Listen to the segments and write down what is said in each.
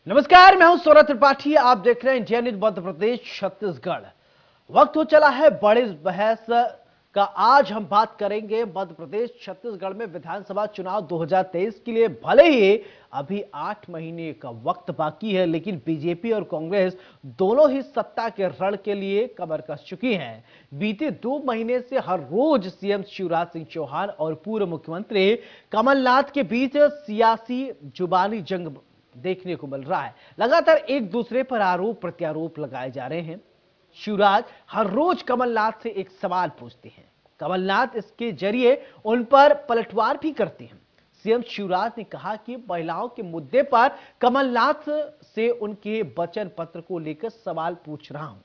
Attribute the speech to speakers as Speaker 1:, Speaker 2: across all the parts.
Speaker 1: नमस्कार, मैं हूं सौरभ त्रिपाठी। आप देख रहे हैं इंडिया न्यूज मध्य प्रदेश छत्तीसगढ़। वक्त हो चला है बड़ी बहस का। आज हम बात करेंगे मध्य प्रदेश छत्तीसगढ़ में विधानसभा चुनाव 2023 के लिए। भले ही अभी 8 महीने का वक्त बाकी है, लेकिन बीजेपी और कांग्रेस दोनों ही सत्ता के रण के लिए कमर कस चुकी हैं। बीते 2 महीने से हर रोज सीएम शिवराज सिंह चौहान और पूर्व मुख्यमंत्री कमलनाथ के बीच सियासी जुबानी जंग देखने को मिल रहा है। लगातार एक दूसरे पर आरोप प्रत्यारोप लगाए जा रहे हैं। शिवराज हर रोज कमलनाथ से एक सवाल पूछते हैं, कमलनाथ इसके जरिए उन पर पलटवार भी करते हैं। सीएम शिवराज ने कहा कि महिलाओं के मुद्दे पर कमलनाथ से उनके वचन पत्र को लेकर सवाल पूछ रहा हूं।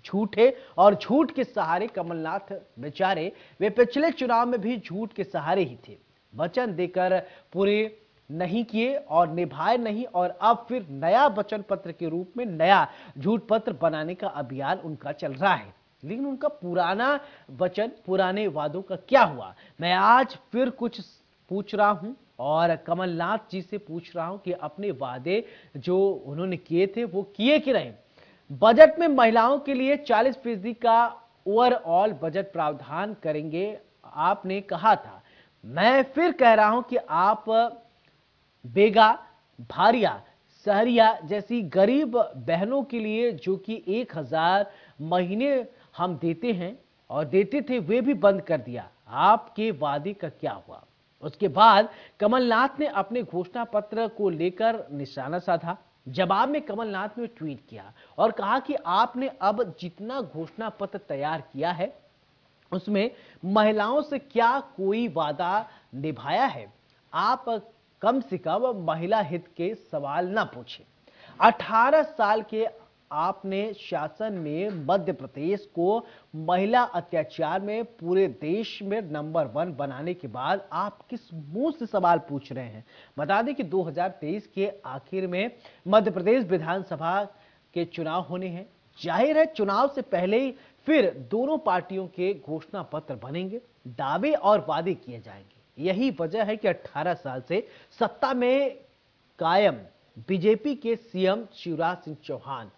Speaker 1: झूठे और झूठ के सहारे कमलनाथ बेचारे, वे पिछले चुनाव में भी झूठ के सहारे ही थे। वचन देकर पूरे नहीं किए और निभाए नहीं, और अब फिर नया वचन पत्र के रूप में नया झूठ पत्र बनाने का अभियान उनका चल रहा है। लेकिन उनका पुराना वचन, पुराने वादों का क्या हुआ? मैं आज फिर कुछ पूछ रहा हूं और कमलनाथ जी से पूछ रहा हूं कि अपने वादे जो उन्होंने किए थे वो किए कि नहीं। बजट में महिलाओं के लिए 40% का ओवरऑल बजट प्रावधान करेंगे, आपने कहा था। मैं फिर कह रहा हूं कि आप बेगा, भारिया, सहरिया जैसी गरीब बहनों के लिए जो कि 1000 महीने हम देते हैं और देते थे, वे भी बंद कर दिया। आपके वादे का क्या हुआ? उसके बाद कमलनाथ ने अपने घोषणा पत्र को लेकर निशाना साधा। जवाब में कमलनाथ ने ट्वीट किया और कहा कि आपने अब जितना घोषणा पत्र तैयार किया है उसमें महिलाओं से क्या कोई वादा निभाया है? आप कम से कम महिला हित के सवाल ना पूछें। 18 साल के आपने शासन में मध्य प्रदेश को महिला अत्याचार में पूरे देश में नंबर 1 बनाने के बाद आप किस मुंह से सवाल पूछ रहे हैं? बता दें कि 2023 के आखिर में मध्य प्रदेश विधानसभा के चुनाव होने हैं। जाहिर है चुनाव से पहले ही फिर दोनों पार्टियों के घोषणा पत्र बनेंगे, दावे और वादे किए जाएंगे। यही वजह है कि 18 साल से सत्ता में कायम बीजेपी के सीएम शिवराज सिंह चौहान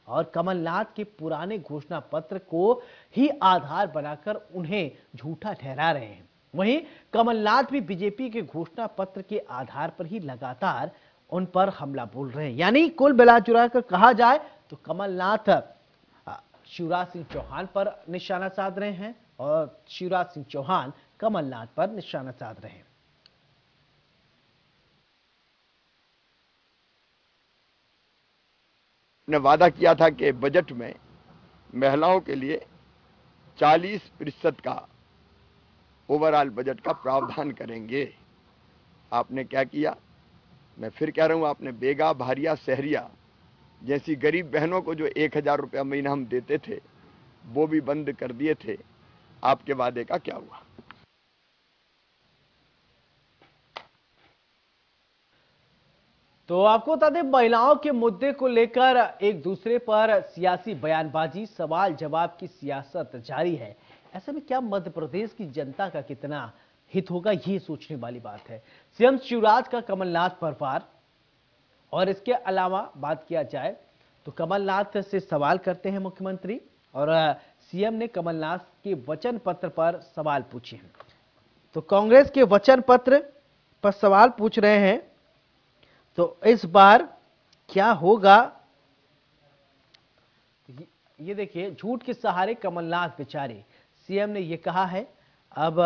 Speaker 1: और कमलनाथ के पुराने घोषणा पत्र को ही आधार बनाकर उन्हें झूठा ठहरा रहे हैं। वहीं कमलनाथ भी बीजेपी के घोषणा पत्र के आधार पर ही लगातार उन पर हमला बोल रहे हैं। यानी कुल मिला जुला कर कहा जाए तो कमलनाथ शिवराज सिंह चौहान पर निशाना साध रहे हैं और शिवराज सिंह चौहान कमलनाथ पर निशाना साध रहे हैं।
Speaker 2: ने वादा किया था कि बजट में महिलाओं के लिए 40% का ओवरऑल बजट का प्रावधान करेंगे। आपने क्या किया? मैं फिर कह रहा हूं, आपने बेगा, भारिया, सहरिया जैसी गरीब बहनों को जो 1000 रुपया महीना हम देते थे वो भी बंद कर दिए थे। आपके वादे का क्या हुआ?
Speaker 1: तो आपको बता दें, महिलाओं के मुद्दे को लेकर एक दूसरे पर सियासी बयानबाजी, सवाल जवाब की सियासत जारी है। ऐसे में क्या मध्य प्रदेश की जनता का कितना हित होगा, ये सोचने वाली बात है। सीएम शिवराज का कमलनाथ पर वार, और इसके अलावा बात किया जाए तो कमलनाथ से सवाल करते हैं मुख्यमंत्री, और सीएम ने कमलनाथ के वचन पत्र पर सवाल पूछे हैं। तो कांग्रेस के वचन पत्र पर सवाल पूछ रहे हैं, तो इस बार क्या होगा? ये देखिए, झूठ के सहारे कमलनाथ बेचारे, सीएम ने ये कहा है। अब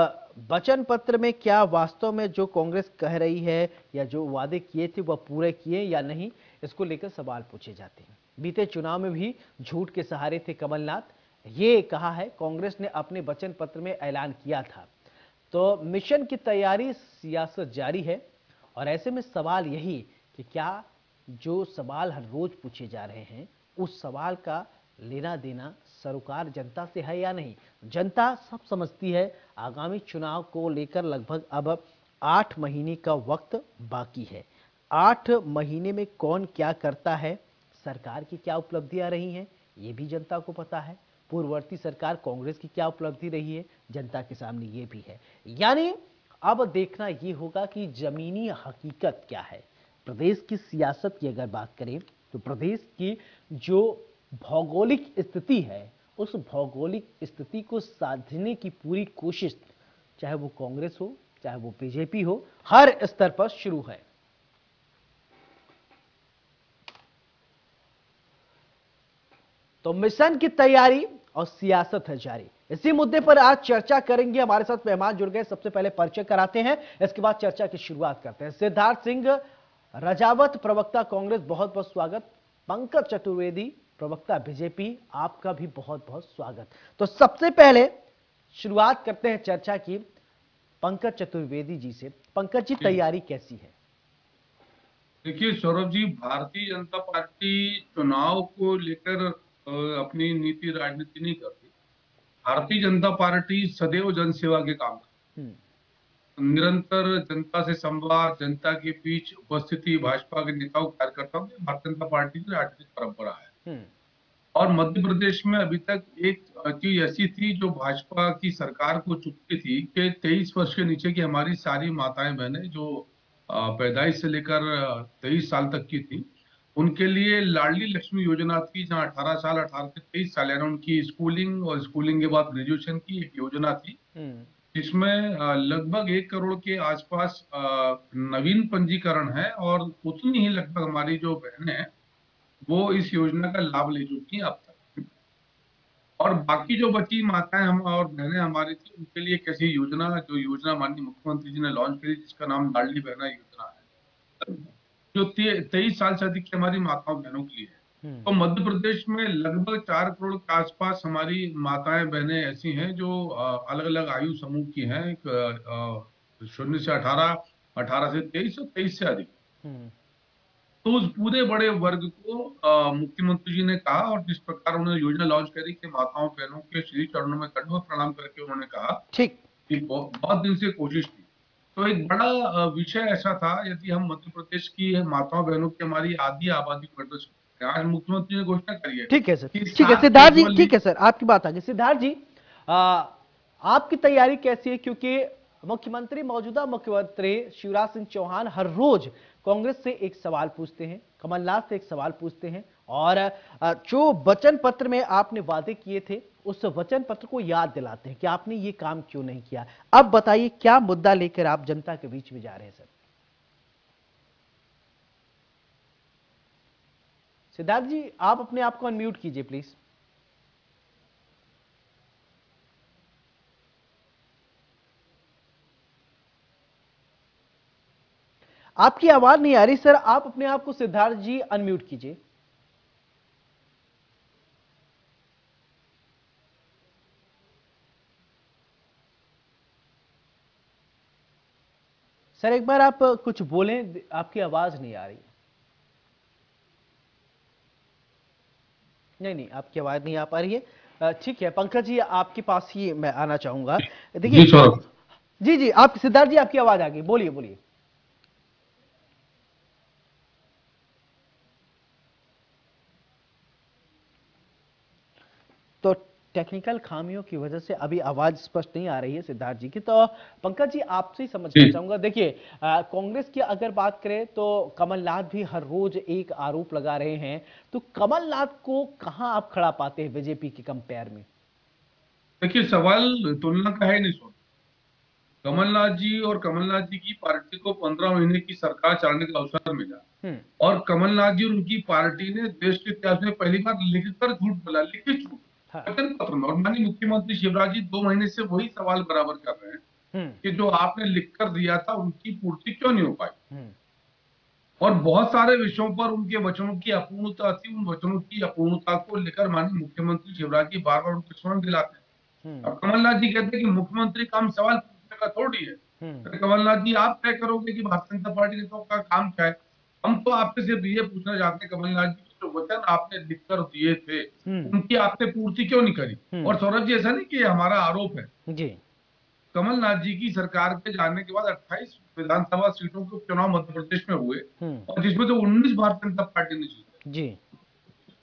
Speaker 1: वचन पत्र में क्या वास्तव में जो कांग्रेस कह रही है या जो वादे किए थे वह पूरे किए या नहीं, इसको लेकर सवाल पूछे जाते हैं। बीते चुनाव में भी झूठ के सहारे थे कमलनाथ। ये कहा है कांग्रेस ने अपने वचन पत्र में ऐलान किया था। तो मिशन की तैयारी, सियासत जारी है। और ऐसे में सवाल यही कि क्या जो सवाल हर रोज पूछे जा रहे हैं उस सवाल का लेना देना सरोकार जनता से है या नहीं? जनता सब समझती है। आगामी चुनाव को लेकर लगभग अब 8 महीने का वक्त बाकी है। 8 महीने में कौन क्या करता है, सरकार की क्या उपलब्धियां रही हैं, ये भी जनता को पता है। पूर्ववर्ती सरकार कांग्रेस की क्या उपलब्धि रही है, जनता के सामने ये भी है। यानी अब देखना ये होगा कि जमीनी हकीकत क्या है। प्रदेश की सियासत की अगर बात करें तो प्रदेश की जो भौगोलिक स्थिति है, उस भौगोलिक स्थिति को साधने की पूरी कोशिश, चाहे वो कांग्रेस हो चाहे वो बीजेपी हो, हर स्तर पर शुरू है। तो मिशन की तैयारी और सियासत है जारी। इसी मुद्दे पर आज चर्चा करेंगे। हमारे साथ मेहमान जुड़ गए। सबसे पहले परिचय कराते हैं, इसके बाद चर्चा की शुरुआत करते हैं। सिद्धार्थ सिंह रजावत, प्रवक्ता कांग्रेस, बहुत बहुत स्वागत। पंकज चतुर्वेदी, प्रवक्ता बीजेपी, आपका भी बहुत बहुत स्वागत। तो सबसे पहले शुरुआत करते हैं चर्चा की पंकज चतुर्वेदी जी से। पंकज जी, तैयारी कैसी है?
Speaker 3: देखिए सौरभ जी, भारतीय जनता पार्टी चुनाव को लेकर अपनी नीति राजनीति नहीं करती। भारतीय जनता पार्टी सदैव जनसेवा के काम करती है। निरंतर जनता से संवाद, जनता के बीच उपस्थिति, भाजपा के नेताओं कार्यकर्ताओं की भारतीय जनता पार्टी की राजनीतिक परंपरा है। और मध्य प्रदेश में अभी तक एक चीज ऐसी थी जो भाजपा की सरकार को चुभती थी कि 23 वर्ष के नीचे की हमारी सारी माताएं बहनें जो पैदाइश से लेकर 23 साल तक की थी, उनके लिए लाडली लक्ष्मी योजना थी, जहां 18 साल 18 से 23 साल यानी उनकी स्कूलिंग और स्कूलिंग के बाद ग्रेजुएशन की एक योजना थी, जिसमें लगभग 1 करोड़ के आसपास नवीन पंजीकरण है और उतनी ही लगभग हमारी जो बहनें हैं वो इस योजना का लाभ ले चुकी हैं अब तक। और बाकी जो बची माताएं हम और बहनें हमारी थी, उनके लिए कैसी योजना, जो योजना माननीय मुख्यमंत्री जी ने लॉन्च करी, जिसका नाम लाडली बहना योजना है, जो 23 साल से अधिक की हमारी माताओं बहनों के लिए है। तो मध्य प्रदेश में लगभग 4 करोड़ के आसपास हमारी माताएं बहनें ऐसी हैं जो अलग अलग आयु समूह की हैं, 0 से 18, 18 से 23 और 23 से अधिक। तो उस पूरे बड़े वर्ग को मुख्यमंत्री जी ने कहा, और जिस प्रकार उन्होंने योजना लॉन्च करी कि माताओं बहनों के श्री चरणों में दंडवत प्रणाम करके उन्होंने कहा ठीक कि बहुत दिन से कोशिश थी। तो एक बड़ा विषय ऐसा था, यदि हम मध्य प्रदेश की माताओं बहनों की हमारी आधी आबादी को एड्रेस करते हैं, आज मुख्यमंत्री ने घोषणा करी है।
Speaker 1: ठीक है सर, ठीक है सिद्धार्थ जी, ठीक है सर, आपकी बात आगे। सिद्धार्थ जी, आपकी तैयारी कैसी है? क्योंकि मुख्यमंत्री, मौजूदा मुख्यमंत्री शिवराज सिंह चौहान हर रोज कांग्रेस से एक सवाल पूछते हैं, कमलनाथ से एक सवाल पूछते हैं, और जो वचन पत्र में आपने वादे किए थे उस वचन पत्र को याद दिलाते हैं कि आपने ये काम क्यों नहीं किया। अब बताइए, क्या मुद्दा लेकर आप जनता के बीच में जा रहे हैं सर? सिद्धार्थ जी, आप अपने आप को अनम्यूट कीजिए प्लीज। आपकी आवाज नहीं आ रही सर, आप अपने आप को सिद्धार्थ जी अनम्यूट कीजिए। सर एक बार आप कुछ बोलें, आपकी आवाज नहीं आ रही। नहीं, आपकी आवाज नहीं आ पा रही है। ठीक है पंकज जी, आपके पास ही मैं आना चाहूंगा। देखिए जी, आप सिद्धार्थ जी, आपकी आवाज आ गई, बोलिए बोलिए। तो टेक्निकल खामियों की वजह से अभी आवाज स्पष्ट नहीं आ रही है सिद्धार्थ जी की। तो पंकज जी, आपसे ही समझना चाहूंगा। देखिए, कांग्रेस की अगर बात करें तो कमलनाथ भी हर रोज एक आरोप लगा रहे हैं, तो कमलनाथ को कहां आप खड़ा पाते हैं बीजेपी के कंपेयर में?
Speaker 3: देखिए, सवाल तुलना का है नहीं। सुन, कमलनाथ जी और कमलनाथ जी की पार्टी को 15 महीने की सरकार चलाने का अवसर मिला, और कमलनाथ जी और उनकी पार्टी ने देश के इतिहास में पहली बार लिखकर झूठ बोला, लिखित झूठ वचन पत्र में। और माननीय मुख्यमंत्री शिवराज जी 2 महीने से वही सवाल बराबर कर रहे हैं कि जो आपने लिखकर दिया था उनकी पूर्ति क्यों नहीं हो पाई। और बहुत सारे विषयों पर उनके वचनों की अपूर्णता थी, उन वचनों की अपूर्णता को लेकर माननीय मुख्यमंत्री शिवराज जी बार बार उनको स्मरण दिलाते हैं। और कमलनाथ जी कहते हैं कि मुख्यमंत्री का हम सवाल पूछने का थोड़ी है। तो कमलनाथ जी, आप तय करोगे कि भारतीय जनता पार्टी नेताओं का काम क्या है। हम तो आपसे सिर्फ ये पूछना चाहते हैं कमलनाथ जी, जो वचन आपने लिखकर दिए थे उनकी आपने पूर्ति क्यों नहीं करी। और सौरभ जी, ऐसा नहीं कि हमारा आरोप है जी, कमलनाथ जी की सरकार के जाने के बाद 28 विधानसभा सीटों के उपचुनाव मध्य प्रदेश में हुए, और जिसमें तो 19 भारतीय जनता पार्टी ने जीते जी।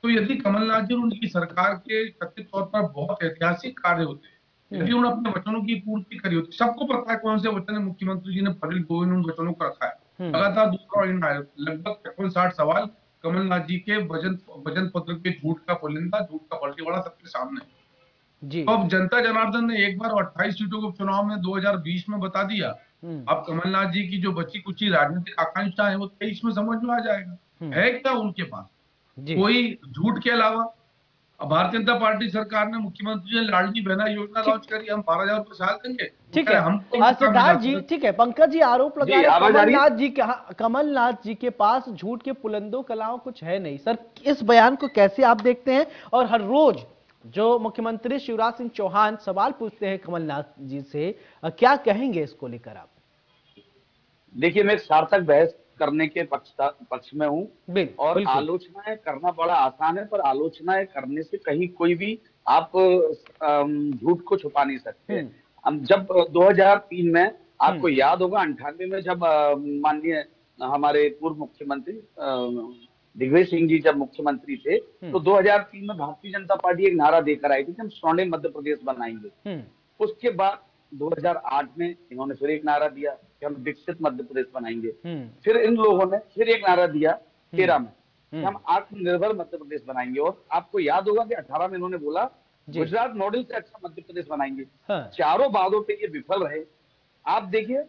Speaker 3: तो यदि कमलनाथ जी और उनकी सरकार के कथित तौर पर बहुत ऐतिहासिक कार्य होते, यदि उन्होंने अपने वचनों की पूर्ति करी होती, सबको पता है कौन से वचन मुख्यमंत्री जी ने फलील गोविंद उन वचनों को रखा है, लगातार दूसरा इन आया, लगभग 53-60 सवाल कमलनाथ जी के वजन पत्र के झूठ का पुलिंदा, झूठ का फर्जीवाड़ा सबके सामने है।
Speaker 1: जी।
Speaker 3: तो अब जनता जनार्दन ने एक बार 28 सीटों को चुनाव में 2020 में बता दिया। अब कमलनाथ जी की जो बची कुची राजनीतिक आकांक्षा है वो 23 में समझ में आ जाएगा। है क्या उनके पास कोई झूठ के अलावा? अब भारतीय जनता पार्टी सरकार ने, मुख्यमंत्री ने लाडली बहना योजना लॉन्च करी, हम 12,000 रुपए साल देंगे।
Speaker 1: ठीक है सिद्धार्थ जी, ठीक है पंकज जी आरोप लगा रहे कमलनाथ जी के पास झूठ के पुलंदों के अलावा कुछ है नहीं। सर इस बयान को कैसे आप देखते हैं? और हर रोज जो मुख्यमंत्री शिवराज सिंह चौहान सवाल पूछते हैं कमलनाथ जी से, क्या कहेंगे इसको लेकर आप?
Speaker 4: देखिए, मैं सार्थक बहस करने के पक्ष में हूँ और आलोचनाएं करना बड़ा आसान है, पर आलोचनाएं करने से कहीं कोई भी आप झूठ को छुपा नहीं सकते। हम जब 2003 में, आपको याद होगा 98 में जब माननीय हमारे पूर्व मुख्यमंत्री दिग्विजय सिंह जी जब मुख्यमंत्री थे, तो 2003 में भारतीय जनता पार्टी एक नारा देकर आई थी कि हम स्वर्णिम मध्य प्रदेश बनाएंगे। उसके बाद 2008 में इन्होंने फिर एक नारा दिया कि हम विकसित मध्य प्रदेश बनाएंगे। फिर इन लोगों ने फिर एक नारा दिया 13 में कि हम आत्मनिर्भर मध्य प्रदेश बनाएंगे। और आपको याद होगा कि 18 में इन्होंने बोला गुजरात मॉडल से अच्छा मध्य प्रदेश बनाएंगे। चारों वादों पे ये विफल रहे। आप देखिए,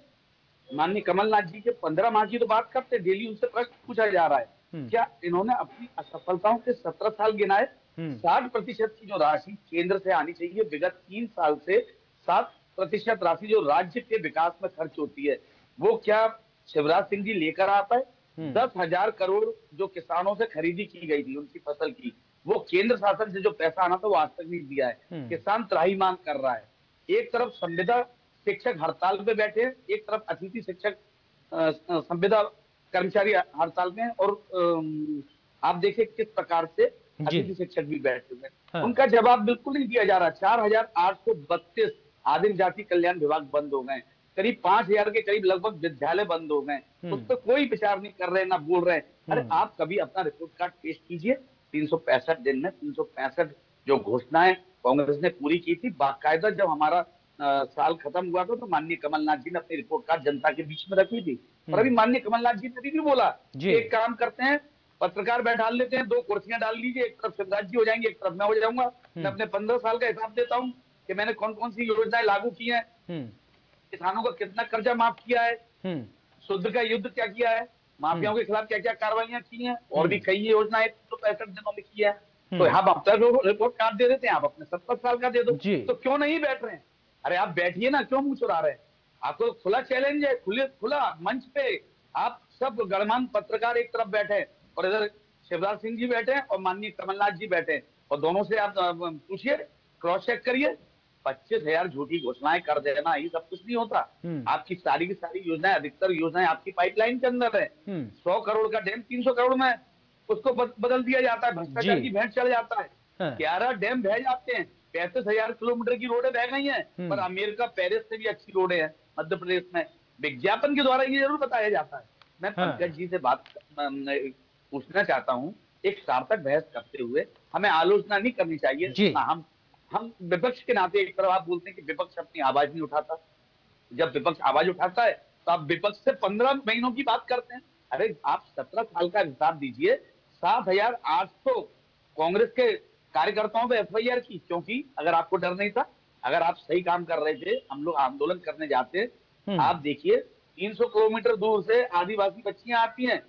Speaker 4: माननीय कमलनाथ जी के 15 माह की तो बात करते, डेली उनसे प्रश्न पूछा जा रहा है, क्या इन्होंने अपनी असफलताओं के 17 साल गिनाए? 60% की जो राशि केंद्र से आनी चाहिए, विगत 3 साल से 7% राशि जो राज्य के विकास में खर्च होती है, वो क्या शिवराज सिंह जी लेकर आ पाए? 10,000 करोड़ जो किसानों से खरीदी की गई थी उनकी फसल की, वो केंद्र शासन से जो पैसा आना था वो आज तक नहीं दिया है। किसान त्राहिमाम कर रहा है। एक तरफ संविदा शिक्षक हड़ताल पे बैठे हैं, एक तरफ अतिथि शिक्षक संविदा कर्मचारी हड़ताल में, और आप देखिए किस प्रकार से अतिथि शिक्षक भी बैठे हुए। उनका जवाब बिल्कुल नहीं दिया जा रहा। 4,832 आदिम जाति कल्याण विभाग बंद हो गए, करीब 5,000 के करीब लगभग विद्यालय बंद हो गए, उस पर कोई विचार नहीं कर रहे, ना बोल रहे। अरे आप कभी अपना रिपोर्ट कार्ड पेश कीजिए। 365 दिन में 365 जो घोषणाएं कांग्रेस ने पूरी की थी, बाकायदा जब हमारा साल खत्म हुआ था तो माननीय कमलनाथ जी ने अपनी रिपोर्ट कार्ड जनता के बीच में रखी थी। और अभी माननीय कमलनाथ जी ने भी बोला एक काम करते हैं, पत्रकार बैठा लेते हैं, 2 कुर्सियां डाल लीजिए, एक तरफ शिवराज जी हो जाएंगे, एक तरफ मैं हो जाऊंगा। मैं अपने 15 साल का हिसाब देता हूँ कि मैंने कौन कौन सी योजनाएं लागू की हैं, किसानों का कितना कर्जा माफ किया है, शुद्ध का युद्ध क्या किया है, माफियाओं के खिलाफ क्या क्या कार्रवाइयां की हैं, और भी कई योजनाएं 365 दिनों में की है। तो हम अब तक रिपोर्ट कार्ड दे देते हैं, आप अपने 70 साल का दे दो। तो क्यों नहीं बैठ रहे हैं? अरे आप बैठिए ना, क्यों मुंह चुरा रहे हैं? आपको खुला चैलेंज है, खुला मंच पे आप सब गणमान्य पत्रकार एक तरफ बैठे और इधर शिवराज सिंह जी बैठे और माननीय कमलनाथ जी बैठे, और दोनों से आप पूछिए, क्रॉस चेक करिए। 25,000 झूठी घोषणाएं कर देना ये सब कुछ नहीं होता। आपकी सारी की सारी योजनाएं, अधिकतर योजनाएं आपकी पाइपलाइन के अंदर है। 100 करोड़ का डैम 300 करोड़ में उसको बदल दिया जाता है, भ्रष्टाचार की भेंट चढ़ जाता है। 11 डैम बह जाते हैं, 35,000 किलोमीटर की रोडें बह गई हैं, पर अमेरिका पेरिस से भी अच्छी रोडें हैं मध्य प्रदेश में। विज्ञापन के द्वारा ये जरूर बताया जाता है। मैं पंकज जी से बात पूछना चाहता हूँ, एक सार्थक बहस करते हुए हमें आलोचना नहीं करनी चाहिए ना। हम विपक्ष के नाते एक तरफ आप बोलते हैं कि विपक्ष अपनी आवाज नहीं उठाता, जब विपक्ष आवाज उठाता है तो आप विपक्ष से 15 महीनों की बात करते हैं। अरे आप 17 साल का हिसाब दीजिए, 7,800 कांग्रेस के कार्यकर्ताओं पे FIR की, क्योंकि अगर आपको डर नहीं था, अगर आप सही काम कर रहे थे, हम लोग आंदोलन करने जाते। आप देखिए 300 किलोमीटर दूर से आदिवासी बच्चियां आती हैं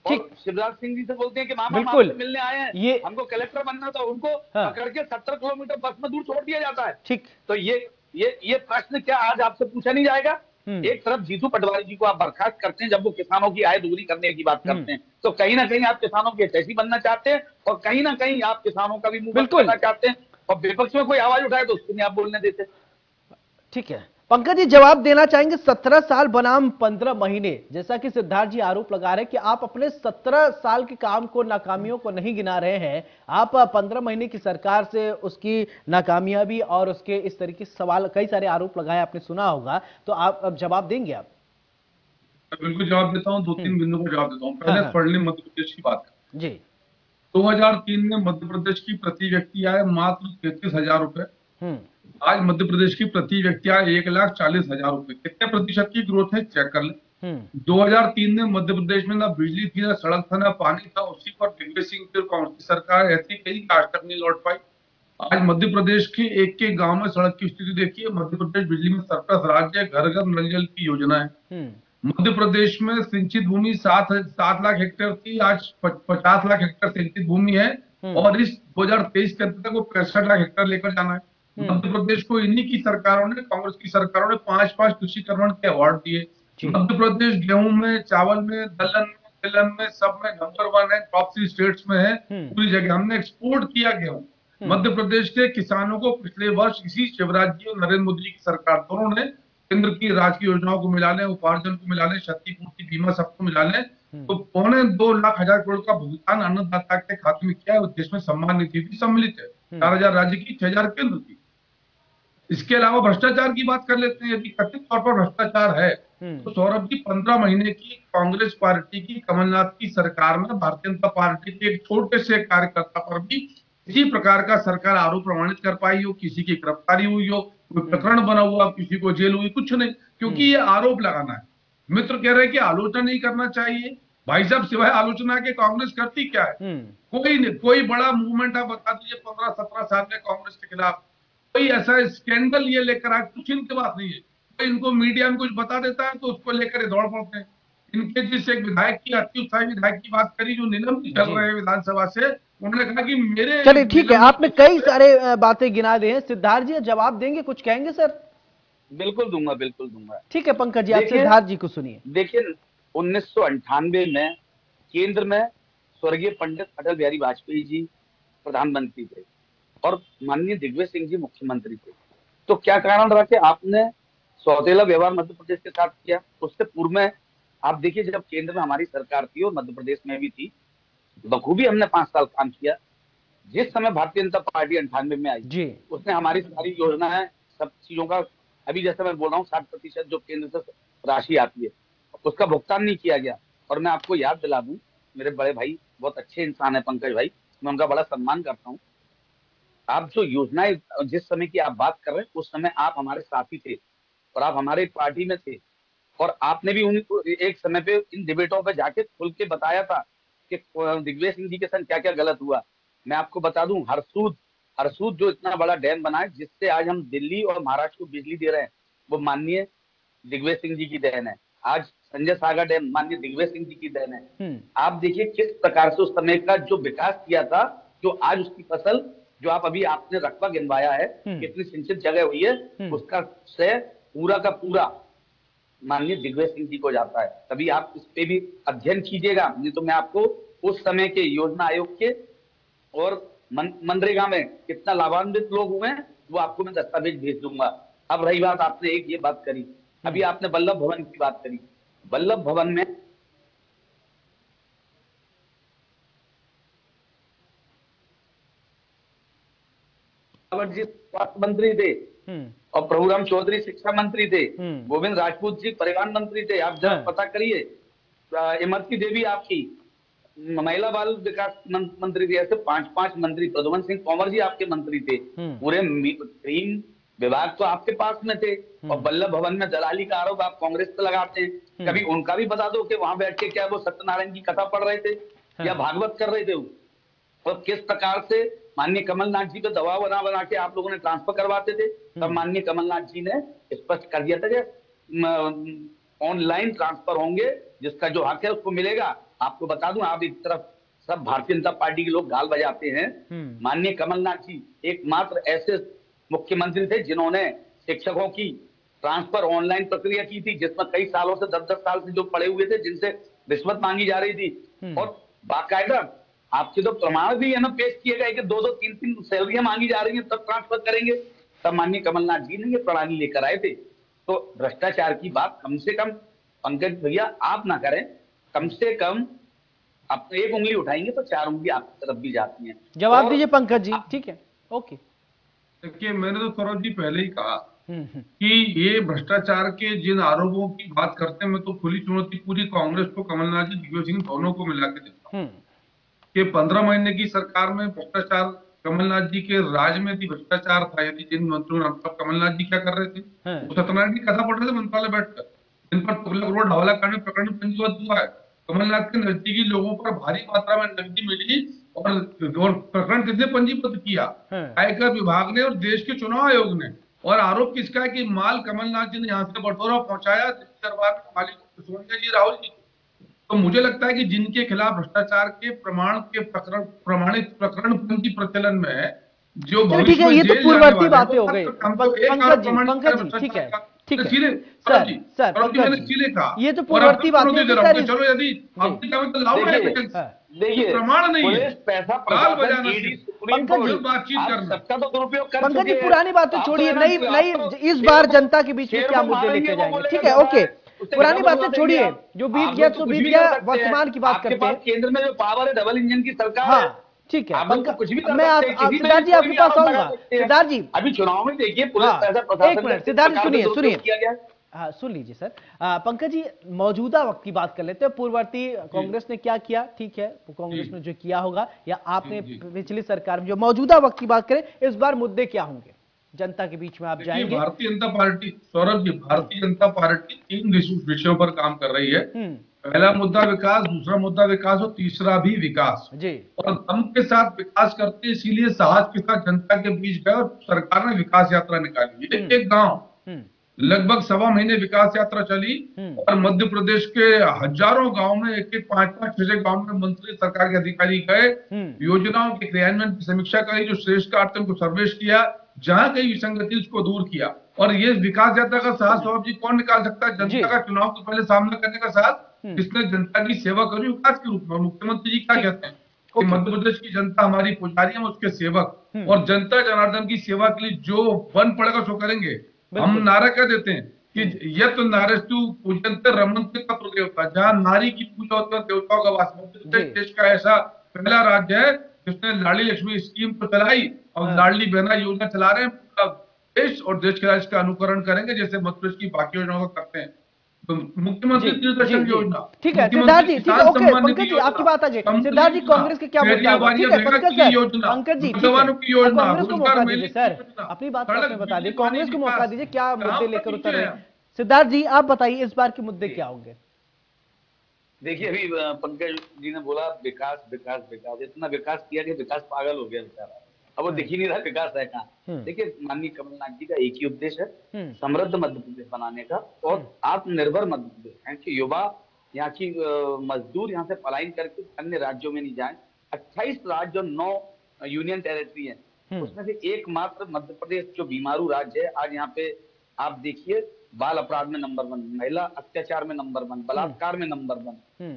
Speaker 4: और शिवराज सिंह जी से बोलते हैं कि मामा हम आपसे मिलने आए हैं, हमको कलेक्टर बनना था, उनको पकड़ के 70 किलोमीटर बस में दूर छोड़ दिया जाता है। ठीक, तो ये प्रश्न क्या आज आपसे पूछा नहीं जाएगा? एक तरफ जीतू पटवारी जी को आप बर्खास्त करते हैं जब वो किसानों की आय दोगुनी करने की बात करते हैं, तो कहीं ना कहीं आप किसानों के हितैषी बनना चाहते हैं और कहीं ना कहीं आप किसानों का भी मुंह बंद करना चाहते हैं, और विपक्ष में कोई आवाज उठाए तो उसको नहीं आप बोलने देते।
Speaker 1: ठीक है पंकज जी, जवाब देना चाहेंगे। 17 साल बनाम 15 महीने, जैसा कि सिद्धार्थ जी आरोप लगा रहे हैं कि आप अपने 17 साल के काम को, नाकामियों को नहीं गिना रहे हैं, आप 15 महीने की सरकार से उसकी नाकामयाबी और उसके इस तरीके से सवाल, कई सारे आरोप लगाए, आपने सुना होगा, तो आप अब जवाब देंगे? आप
Speaker 3: बिल्कुल जवाब देता हूँ, 2-3 बिंदुओं को जवाब देता हूँ। पहले स्वर्णिम मध्य प्रदेश की बात
Speaker 1: जी।
Speaker 3: 2003 में मध्य प्रदेश की प्रति व्यक्ति आय मात्र 33,000 रुपए। आज मध्य प्रदेश की प्रति व्यक्ति आय 1,40,000 रुपए। कितने प्रतिशत की ग्रोथ है चेक कर ले। 2003 में मध्य प्रदेश में ना बिजली थी, ना सड़क था, ना पानी था। उसी पर दिग्विजय सिंह की कांग्रेस की सरकार ऐसी कही कि आज तक नहीं लौट पाई। आज मध्य प्रदेश के एक एक गांव में सड़क की स्थिति देखिए। मध्य प्रदेश बिजली में सरप्लस राज्य है, घर घर नल जल की योजना है। मध्य प्रदेश में सिंचित भूमि 7 लाख हेक्टेयर थी, आज 50 लाख हेक्टेयर सिंचित भूमि है और इस 2023 के अंत तक वो 65 लाख हेक्टेयर लेकर जाना है। मध्य प्रदेश को इन्हीं की सरकारों ने, कांग्रेस की सरकारों ने 5 कृषि कर्मण के अवार्ड दिए। मध्य प्रदेश गेहूं में, चावल में, दलहन में, तिलहन में, सब में नंबर 1 है, टॉप 3 स्टेट्स में है। पूरी जगह हमने एक्सपोर्ट किया गेहूं। मध्य प्रदेश के किसानों को पिछले वर्ष इसी शिवराज जी और नरेंद्र मोदी की सरकार दोनों ने केंद्र की राज्य की योजनाओं को मिला लें, उपार्जन को मिला लें, क्षतिपूर्ति बीमा सबको मिला लें, तो 2.25 लाख करोड़ का भुगतान अन्नदाता के खाते में किया है। जिसमें सम्मान निधि भी सम्मिलित है, 4,000 राज्य की, 6,000 केंद्र की। इसके अलावा भ्रष्टाचार की बात कर लेते हैं। यदि कथित तौर पर भ्रष्टाचार है तो सौरभ जी, 15 महीने की कांग्रेस पार्टी की, कमलनाथ की सरकार में भारतीय जनता पार्टी के एक छोटे से कार्यकर्ता पर भी इसी प्रकार का सरकार आरोप प्रमाणित कर पाई हो, किसी की गिरफ्तारी हुई हो, कोई प्रकरण बना हुआ, किसी को जेल हुई, कुछ नहीं, क्योंकि ये आरोप लगाना है। मित्र कह रहे हैं कि आलोचना नहीं करना चाहिए। भाई साहब, सिवाय आलोचना के कांग्रेस करती क्या है? कोई नहीं। कोई बड़ा मूवमेंट आप बता दीजिए 15-17 साल में कांग्रेस के खिलाफ कोई ऐसा स्कैंडल ये लेकर आए, कुछ इनके बात नहीं है। कोई इनको मीडिया में कुछ बता देता है तो उसको लेकर दौड़ पड़ते हैं। इनके जिस एक विधायक की, अति उत्साही विधायक की बात करी जो निलंबित चल रहे हैं विधानसभा से, उन्होंने कहा कि मेरे,
Speaker 1: चलिए ठीक है, आपने कई सारे बातें गिना दी हैं। सिद्धार्थ जी जवाब देंगे, कुछ कहेंगे सर?
Speaker 4: बिल्कुल दूंगा, बिल्कुल दूंगा।
Speaker 1: ठीक है पंकज जी, आप सिद्धार्थ जी को सुनिए।
Speaker 4: देखिए, 1998 में केंद्र में स्वर्गीय पंडित अटल बिहारी वाजपेयी जी प्रधानमंत्री थे और माननीय दिग्विजय सिंह जी मुख्यमंत्री थे। तो क्या कारण रहा कि आपने सौतेला व्यवहार मध्य प्रदेश के साथ किया? उससे पूर्व में आप देखिए, जब केंद्र में हमारी सरकार थी और मध्य प्रदेश में भी थी, बखूबी हमने 5 साल काम किया। जिस समय भारतीय जनता पार्टी 98 में आई जी, उसने हमारी सारी योजनाएं, सब चीजों का, अभी जैसे मैं बोल रहा हूँ 60% जो केंद्र से राशि आती है उसका भुगतान नहीं किया गया। और मैं आपको याद दिला दूं, मेरे बड़े भाई बहुत अच्छे इंसान है पंकज भाई, मैं उनका बड़ा सम्मान करता हूँ। आप जो योजनाएं, जिस समय की आप बात कर रहे हैं, उस समय आप हमारे साथी थे और आप हमारे पार्टी में थे और आपने भी उनको एक समय पे इन डिबेटों पे जाके खुल के बताया था कि दिग्विजय सिंह जी के संग क्या क्या गलत हुआ। मैं आपको बता दूं, हरसूद जो इतना बड़ा डैम बना है, जिससे आज हम दिल्ली और महाराष्ट्र को बिजली दे रहे हैं, वो माननीय दिग्विजय सिंह जी की देन है। आज संजय सागर डैम माननीय दिग्विजय सिंह जी की देन है। आप देखिए किस प्रकार से उस समय का जो विकास किया था, जो आज उसकी फसल, जो आप अभी आपने रकबा गिनवाया है, कितनी सिंचित जगह हुई है, उसका श्रेय पूरा का पूरा माननीय दिग्विजय सिंह जी को जाता है। कभी आप इस पे भी अध्ययन कीजिएगा, नहीं तो मैं आपको उस समय के योजना आयोग के और मनरेगा में कितना लाभान्वित लोग हुए हैं वो आपको मैं दस्तावेज भेज दूंगा। अब रही बात, आपने एक ये बात करी, अभी आपने वल्लभ भवन की बात करी। वल्लभ भवन में जी स्वास्थ्य मंत्री थे और प्रभुराम चौधरी शिक्षा मंत्री थे, गोविंद राजपूत जी परिवहन मंत्री थे। आप जरा पता करिए, इमरती देवी आपकी महिला बाल विकास मंत्री थी। ऐसे 5 मंत्री, प्रद्युमन सिंह तोमर जी आपके मंत्री थे। पूरे 3 विभाग तो आपके पास में थे और वल्लभ भवन में दलाली का आरोप आप कांग्रेस पे लगाते हैं। कभी उनका भी बता दो कि वहां बैठ के क्या वो सत्यनारायण की कथा पढ़ रहे थे या भागवत कर रहे थे, और किस प्रकार से माननीय कमलनाथ जी पे दबाव बना के आप लोगों ने ट्रांसफर करवाते थे। तब माननीय कमलनाथ जी ने स्पष्ट कर दिया था कि ऑनलाइन ट्रांसफर होंगे, जिसका जो हक है उसको मिलेगा। आपको बता दूं, आप एक तरफ सब भारतीय जनता पार्टी के लोग गाल बजाते हैं, माननीय कमलनाथ जी एकमात्र ऐसे मुख्यमंत्री थे जिन्होंने शिक्षकों की ट्रांसफर ऑनलाइन प्रक्रिया की थी, जिसमें कई सालों से 10-10 साल से जो पड़े हुए थे, जिनसे रिश्वत मांगी जा रही थी और बाकायदा आपके तो प्रमाण भी है ना पेश किए गए कि 2-2, 3-3 सैलरियां मांगी जा रही हैं, तब ट्रांसफर करेंगे। तब माननीय कमलनाथ जी ने ये प्रणाली लेकर आए थे। तो भ्रष्टाचार की बात कम से कम पंकज भैया आप ना करें, कम से कम आप एक उंगली उठाएंगे तो 4 उंगली आपकी तरफ भी जाती हैं।
Speaker 1: जवाब दीजिए पंकज जी। ठीक है, ओके।
Speaker 3: देखिए, मैंने तो सौरभ जी पहले ही कहा कि ये भ्रष्टाचार के जिन आरोपों की बात करते हैं, मैं तो खुली चुनौती पूरी कांग्रेस को, कमलनाथ जी, दिग्विजय सिंह दोनों को मिला के देता हूँ कि 15 महीने की सरकार में भ्रष्टाचार कमलनाथ जी के राज में भी भ्रष्टाचार था। यदि जिन मंत्रियों ने, कमलनाथ जी क्या कर रहे थे, वो सत्यनारायण की कथा पढ़ रहे थे मंत्रालय बैठकर। जिन पर तुगलक रोड हवाला करने प्रकरण पंजीबद्ध हुआ है। कमलनाथ के नजदीकी लोगों पर भारी मात्रा में नकदी मिली और प्रकरण किसने पंजीबद्ध किया? आयकर विभाग ने और देश के चुनाव आयोग ने। और आरोप किसका है कि माल कमलनाथ जी ने यहाँ से बटोरा पहुंचाया दरबार में मालिक सोनिया जी, राहुल जी। तो मुझे लगता है कि जिनके खिलाफ भ्रष्टाचार के प्रमाणित प्रकरण पंजी प्रचलन में है, जो
Speaker 1: ठीक है, ये तो पूर्ववर्ती बातें हो गई पंकज जी, ठीक है ठीक है सर पंकज, ये तो पूर्ववर्ती बातें।
Speaker 3: चलो यदि
Speaker 4: देखिए
Speaker 3: प्रमाण नहीं है,
Speaker 4: पैसा
Speaker 3: बातचीत करना,
Speaker 1: पंकज जी पुरानी बातें छोड़िए, नई इस बार जनता के बीच में क्या मुद्दे लेके जाएंगे? ठीक है, ओके, पुरानी बातें छोड़िए, जो बीत गया तो बीत गया, वर्तमान की बात करते हैं।
Speaker 4: केंद्र में जो पावर है, डबल इंजन की सरकार है।
Speaker 1: ठीक है, मैं सिद्धार्थ जी आपके पास आऊंगा। सिद्धार्थ जी
Speaker 4: अभी चुनाव में देखिए पुलिस पैसा प्रशासन,
Speaker 1: एक मिनट सिद्धार्थ जी सुनिए, हाँ सुन लीजिए सर। पंकज जी मौजूदा वक्त की बात कर लेते हैं। पूर्ववर्ती कांग्रेस ने क्या किया, ठीक है, कांग्रेस ने जो किया होगा, या आपने पिछली सरकार में, जो मौजूदा वक्त की बात करें, इस बार मुद्दे क्या होंगे जनता के बीच में आप जाएंगे?
Speaker 3: भारतीय जनता पार्टी, सौरभ जी, भारतीय जनता पार्टी 3 विषयों पर काम कर रही है। पहला मुद्दा विकास, दूसरा मुद्दा विकास और तीसरा भी विकास जी। और दम के साथ विकास करते, इसीलिए साहस के साथ जनता के बीच गए और सरकार ने विकास यात्रा निकाली। एक गांव लगभग 1.25 महीने विकास यात्रा चली और मध्य प्रदेश के हजारों गांव में, एक 5-5, 6 गांव में मंत्री सरकार के अधिकारी गए, योजनाओं के क्रियान्वयन की समीक्षा करी, जो श्रेष्ठ कार्य को सर्वेश किया, जहां कहीं विसंगति उसको दूर किया। और ये विकास यात्रा का साहस सौरभ जी कौन निकाल सकता है? जनता का चुनाव के पहले सामना करने का साहस, जिसने जनता की सेवा करी विकास के रूप में। मुख्यमंत्री जी क्या कहते हैं कि मध्य प्रदेश की जनता हमारी पुजारी है, उसके सेवक, और जनता जनार्दन की सेवा के लिए जो बन पड़ेगा सो करेंगे। हम नारा क्या देते हैं कि यत नारेस्तु पूजन्ते रमन्ते तत्र देवता, जहां नारी की पूजा होती है देवताओं का वास। मध्य प्रदेश देश का ऐसा पहला राज्य है जिसने लाडली लक्ष्मी स्कीम तो चलाई और लाडली बहना योजना चला रहे हैं। देश और देश के राज्य का अनुकरण करेंगे जैसे मध्य प्रदेश की बाकी योजनाओं का करते हैं। तो मुख्यमंत्री निर्देशन योजना,
Speaker 1: ठीक है सिद्धार्थ जी, ठीक है, ओके पंकज जी आपकी बात आ जाए। सिद्धार्थ जी कांग्रेस के क्या मुद्दा होगा? ठीक है पंकज जी, पंकज जी कांग्रेस को मौका दीजिए सर, अपनी बात आपने बता दी, कांग्रेस को मौका दीजिए, क्या मुद्दे लेकर उतर रहे हैं? सिद्धार्थ जी आप बताइए इस बार के मुद्दे क्या होंगे?
Speaker 4: देखिए अभी पंकज जी ने बोला विकास विकास विकास, इतना विकास किया कि विकास पागल हो गया बेचारा, अब वो दिख ही नहीं रहा विकास है कहाँ। देखिए माननीय कमलनाथ जी का एक ही उद्देश्य है, समृद्ध मध्य प्रदेश बनाने का और आत्मनिर्भर मध्य प्रदेश, यहाँ के युवा, यहाँ की मजदूर यहाँ से पलायन करके अन्य राज्यों में नहीं जाए। 28 राज्य और 9 यूनियन टेरिटरी है, उसमें से एकमात्र मध्य प्रदेश जो बीमारू राज्य है। आज यहाँ पे आप देखिए बाल अपराध में नंबर 1, महिला अत्याचार में नंबर 1, बलात्कार में नंबर 1,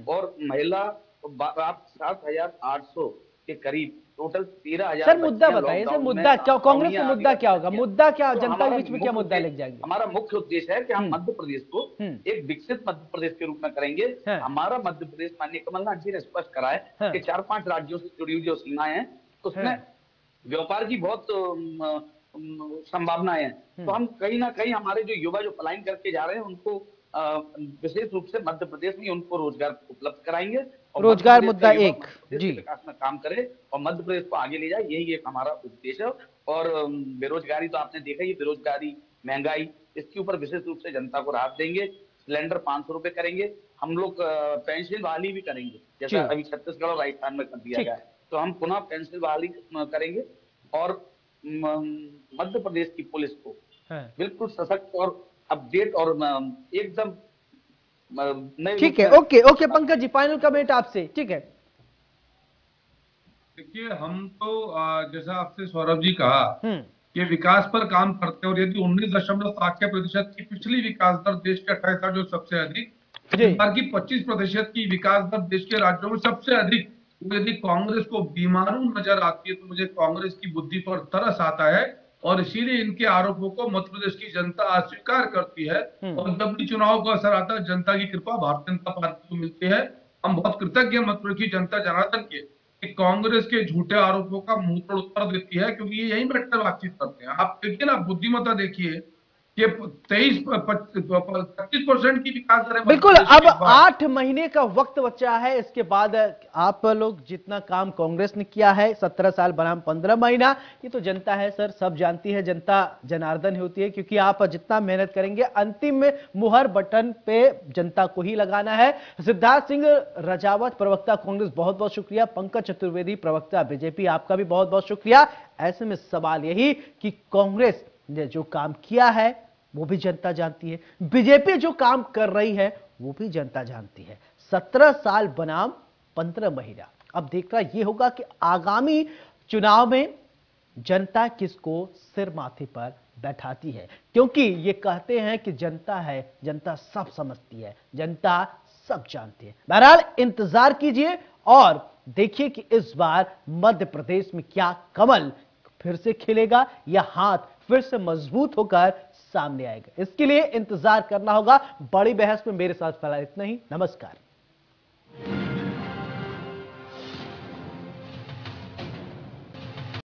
Speaker 4: और महिला 7,800 के करीब टोटल 13,000।
Speaker 1: सर मुद्दा बताइए, सर मुद्दा क्या, कांग्रेस का मुद्दा क्या होगा? मुद्दा क्या, जनता के बीच में क्या मुद्दा लेके जाएंगे?
Speaker 4: हमारा मुख्य उद्देश्य है कि हम मध्य प्रदेश को एक विकसित मध्य प्रदेश के रूप में करेंगे। हमारा मध्य प्रदेश माननीय कमलनाथ जी ने स्पष्ट करा है कि 4-5 राज्यों से जुड़ी हुई जो सीमाएं हैं उसमें व्यापार की बहुत संभावनाएं हैं। तो हम कहीं ना कहीं हमारे जो युवा जो पलायन करके जा रहे हैं उनको विशेष रूप से मध्य प्रदेश में उनको रोजगार उपलब्ध कराएंगे।
Speaker 1: रोजगार मुद्दा एक जी,
Speaker 4: विकास में काम करे और मध्य प्रदेश को आगे ले जाए, यही एक हमारा उद्देश्य है। और बेरोजगारी तो आपने देखा ही, बेरोजगारी, महंगाई, इसके ऊपर विशेष रूप से जनता को राहत देंगे। सिलेंडर 500 रुपए करेंगे, हम लोग पेंशन बहाली भी करेंगे, जैसा अभी छत्तीसगढ़ और राजस्थान में कर दिया गया है, तो हम पुनः पेंशन बहाली करेंगे और मध्य प्रदेश की पुलिस को बिल्कुल सशक्त और अपडेट और एकदम।
Speaker 1: ठीक है, okay okay Pankaj ji final comment आपसे, ठीक है।
Speaker 3: देखिए हम तो जैसा आपसे सौरभ जी कहा कि विकास पर काम करते हैं, और यदि 19.6% की पिछली विकास दर देश के 28 जो सबसे अधिक, बिहार की 25% की विकास दर देश के राज्यों में सबसे अधिक, यदि कांग्रेस को बीमारू नजर आती है तो मुझे कांग्रेस की बुद्धि पर तरस आता है, और इसीलिए इनके आरोपों को मध्य प्रदेश की जनता अस्वीकार करती है। और जब भी चुनाव का असर आता है, जनता की कृपा भारतीय जनता पार्टी को मिलती है। हम बहुत कृतज्ञ हैं मध्य प्रदेश की जनता जनार्दन के कि कांग्रेस के झूठे आरोपों का मुंह तोड़ उत्तर देती है, क्योंकि ये यही बैठकर बातचीत करते हैं। आप देखिए ना, बुद्धिमत्ता देखिए कि 25% की विकास दर है।
Speaker 1: बिल्कुल। अब 8 महीने का वक्त बचा है, इसके बाद आप लोग जितना काम कांग्रेस ने किया है 17 साल बनाम 15 महीना, ये तो जनता है सर, सब जानती है, जनता जनार्दन होती है, क्योंकि आप जितना मेहनत करेंगे अंतिम में मुहर बटन पे जनता को ही लगाना है। सिद्धार्थ सिंह रजावत, प्रवक्ता कांग्रेस, बहुत बहुत शुक्रिया। पंकज चतुर्वेदी, प्रवक्ता बीजेपी, आपका भी बहुत बहुत शुक्रिया। ऐसे में सवाल यही कि कांग्रेस ने जो काम किया है वो भी जनता जानती है, बीजेपी जो काम कर रही है वो भी जनता जानती है। 17 साल बनाम 15 महीना। अब देखना यह होगा कि आगामी चुनाव में जनता किसको सिर माथे पर बैठाती है, क्योंकि ये कहते हैं कि जनता है, जनता सब समझती है, जनता सब जानती है। बहरहाल इंतजार कीजिए और देखिए कि इस बार मध्य प्रदेश में क्या कमल फिर से खिलेगा या हाथ फिर से मजबूत होकर सामने आएगा। इसके लिए इंतजार करना होगा। बड़ी बहस में मेरे साथ फिलहाल इतना ही। नमस्कार।